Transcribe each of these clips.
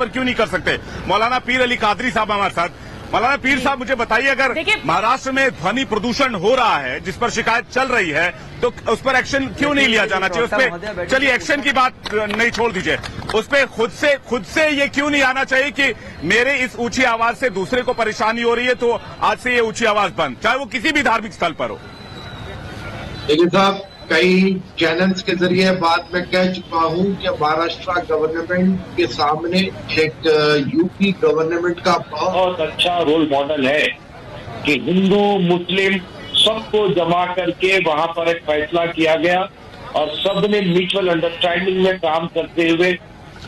पर क्यों नहीं कर सकते? मौलाना पीर अली कादरी साहब हमारे साथ। मौलाना पीर साहब, मुझे बताइए, अगर महाराष्ट्र में ध्वनि प्रदूषण हो रहा है, जिस पर शिकायत चल रही है, तो उस पर एक्शन क्यों नहीं लिया जाना चाहिए? उस पर चलिए, एक्शन की बात नहीं, छोड़ दीजिए, उस पर खुद से ये क्यों नहीं आना चाहिए कि मेरे इस ऊंची आवाज से दूसरे को परेशानी हो रही है, तो आज से ये ऊंची आवाज बंद, चाहे वो किसी भी धार्मिक स्थल पर हो। देखिए साहब, कई चैनल्स के जरिए बात मैं कह चुका हूं कि महाराष्ट्र गवर्नमेंट के सामने एक यूपी गवर्नमेंट का बहुत अच्छा रोल मॉडल है कि हिंदू मुस्लिम सबको जमा करके वहां पर एक फैसला किया गया और सब ने म्यूचुअल अंडरस्टैंडिंग में काम करते हुए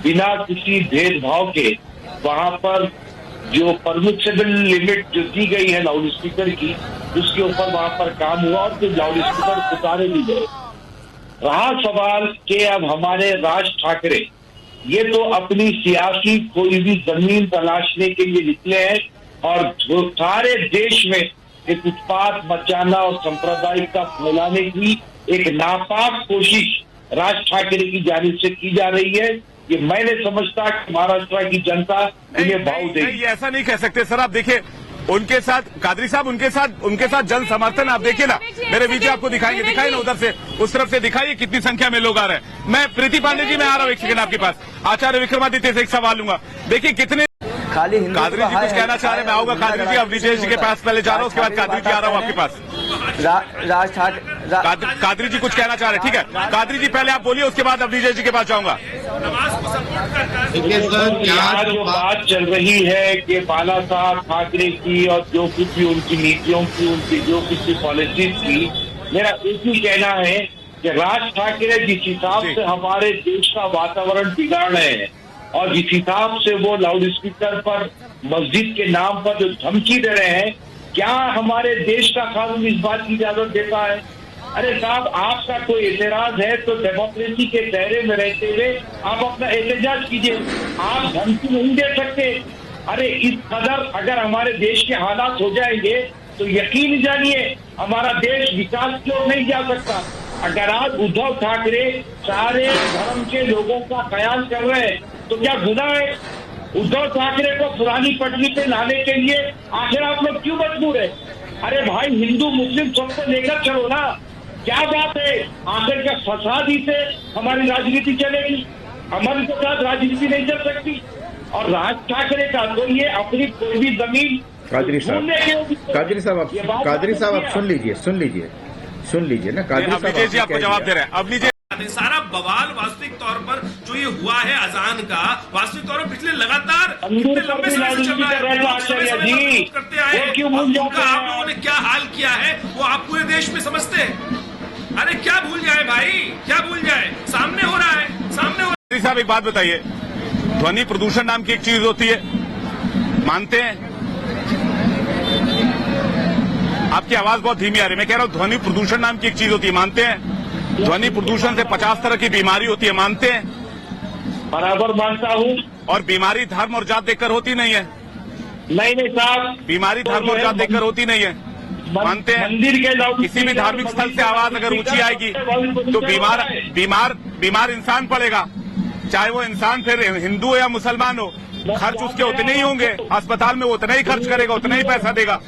बिना किसी भेदभाव के वहां पर जो परमिसेबल लिमिट जो दी गई है लाउड स्पीकर की, उसके ऊपर वहां पर काम हुआ और फिर लाउड स्पीकर उतारे भी गए। रहा सवाल कि अब हमारे राज ठाकरे ये तो अपनी सियासी कोई भी जमीन तलाशने के लिए निकले हैं और जो सारे देश में एक उत्पात मचाना और सांप्रदायिकता फैलाने की एक नापाक कोशिश राज ठाकरे की जानिब से की जा रही है। ये मैं नहीं समझता कि महाराष्ट्र की जनता इन्हें भाव देगी। ऐसा नहीं कह सकते सर। आप देखिए, उनके साथ कादरी साहब, उनके साथ जन समर्थन आप देखिए ना, मेरे वीडियो आपको दिखाएंगे, दिखाइए ना, उधर से उस तरफ से दिखाइए कितनी संख्या में लोग आ रहे हैं। मैं प्रीति पांडे जी, मैं आ रहा हूँ एक सेकंड आपके पास। आचार्य विक्रमादित्य से एक सवाल लूंगा, देखिए कितने खाली कादरी जी कुछ कहना चाह रहे हैं। मैं आऊंगा कादरी जी, अब विजय जी के पास पहले जा रहा हूँ, उसके बाद कादरी जी आ रहा हूँ आपके पास। राज ठाकरे कादरी जी कुछ कहना चाह रहे हैं, ठीक है कादरी जी पहले आप बोलिए, उसके बाद अब विजय जी के पास जाऊंगा। देखिए सर, यहाँ जो बात चल रही है कि बाला साहब ठाकरे की और जो कुछ भी उनकी नीतियों की, उनकी जो कुछ भी पॉलिसीज की, मेरा एक ही कहना है कि राज ठाकरे जिस हिसाब से हमारे देश का वातावरण बिगाड़ रहे हैं और जिस हिसाब से वो लाउड स्पीकर पर मस्जिद के नाम पर जो धमकी दे रहे हैं, क्या हमारे देश का कानून इस बात की इजाजत देता है? अरे साहब, आपका कोई एतराज है तो डेमोक्रेसी के दायरे में रहते हुए आप अपना एहतजाज कीजिए, आप धमकी नहीं दे सकते। अरे इस कदर अगर हमारे देश के हालात हो जाएंगे तो यकीन जानिए हमारा देश विकास की ओर नहीं जा सकता। अगर आज उद्धव ठाकरे सारे धर्म के लोगों का ख्याल कर रहे हैं तो क्या गुनाह है? उद्धव ठाकरे को पुरानी पटरी पे लाने के लिए आखिर आप लोग क्यों मजबूर है? अरे भाई, हिंदू मुस्लिम सबको लेकर चलो ना, क्या बात है? आखिर क्या फसादी से हमारी राजनीति चलेगी? हमारे के साथ राजनीति नहीं चल सकती। और राज ठाकरे का तो ये अपनी कोई भी जमीन कादरी साहब आप सुन लीजिए ना, कादरी साहब विजय जी आपको जवाब दे रहे हैं। अब लीजिए, सारा बवाल वास्तविक तौर पर जो ये हुआ है अजान का, वास्तविक तौर पर पिछले लगातार कितने लंबे समय से चल रहा है, करते आए, उनका आप लोगों ने क्या हाल किया है वो आप पूरे देश में समझते हैं। अरे क्या भूल जाए भाई, क्या भूल जाए? सामने हो रहा है, सामने हो रहा है। साहब एक बात बताइए, ध्वनि प्रदूषण नाम की एक चीज होती है, मानते हैं? आपकी आवाज बहुत धीमी आ रही है। मैं कह रहा हूं ध्वनि प्रदूषण नाम की एक चीज होती है, मानते हैं? ध्वनि प्रदूषण से 50 तरह की बीमारी होती है, मानते हैं? बराबर मानता हूँ। और बीमारी धर्म और जात देखकर होती नहीं है। नहीं साहब, बीमारी धर्म और जात देखकर होती नहीं है, मानते हैं? मंदिर के किसी भी धार्मिक स्थल से आवाज अगर ऊंची आएगी तो बीमार इंसान पड़ेगा, चाहे वो इंसान फिर हिंदू हो या मुसलमान हो। खर्च उसके उतने ही होंगे, अस्पताल में वो उतना ही खर्च करेगा, उतना ही पैसा देगा।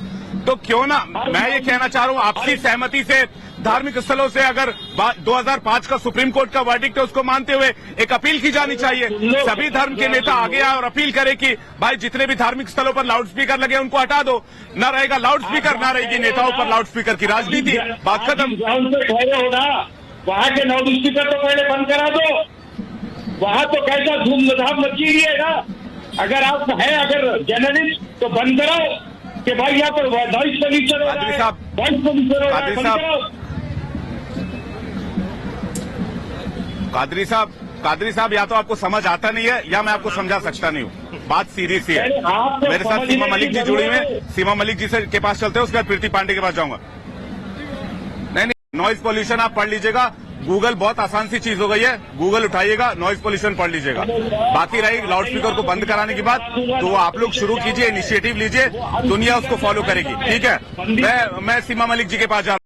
तो क्यों ना, मैं ये कहना चाह रहा हूँ आपसी सहमति से धार्मिक स्थलों से अगर 2005 का सुप्रीम कोर्ट का वर्डिक्ट है उसको मानते हुए एक अपील की जानी चाहिए। सभी धर्म के नेता आगे आए और अपील करें कि भाई जितने भी धार्मिक स्थलों पर लाउड स्पीकर लगे उनको हटा दो, न रहेगा लाउड स्पीकर, न रहेगी नेताओं पर लाउड स्पीकर की राजनीति, बात खत्म। वहाँ के लाउड स्पीकर तो पहले बंद करा दो, वहाँ तो कैसा धूमधाम मची रही है ना। अगर आप है अगर जर्नलिस्ट तो बंद कराओ कि भाई यहाँ पर नॉइज पोल्यूशन हो रहा है, नॉइज पोल्यूशन हो रहा है, बंद कराओ। कादरी साहब या तो आपको समझ आता नहीं है या मैं आपको समझा सकता नहीं हूँ। बात सीरियस ही है। मेरे साथ सीमा मलिक जी जुड़ी हुई है, सीमा मलिक जी से के पास चलते हैं, उसके बाद प्रीति पांडे के पास जाऊंगा। नहीं, नॉइज पोल्यूशन आप पढ़ लीजिएगा, गूगल बहुत आसान सी चीज हो गई है, गूगल उठाइएगा, नॉइज पोल्यूशन पढ़ लीजिएगा। बाकी रही लाउड स्पीकर को बंद कराने की बात, तो आप लोग शुरू कीजिए, इनिशिएटिव लीजिए, दुनिया उसको फॉलो करेगी, ठीक है? मैं सीमा मलिक जी के पास जा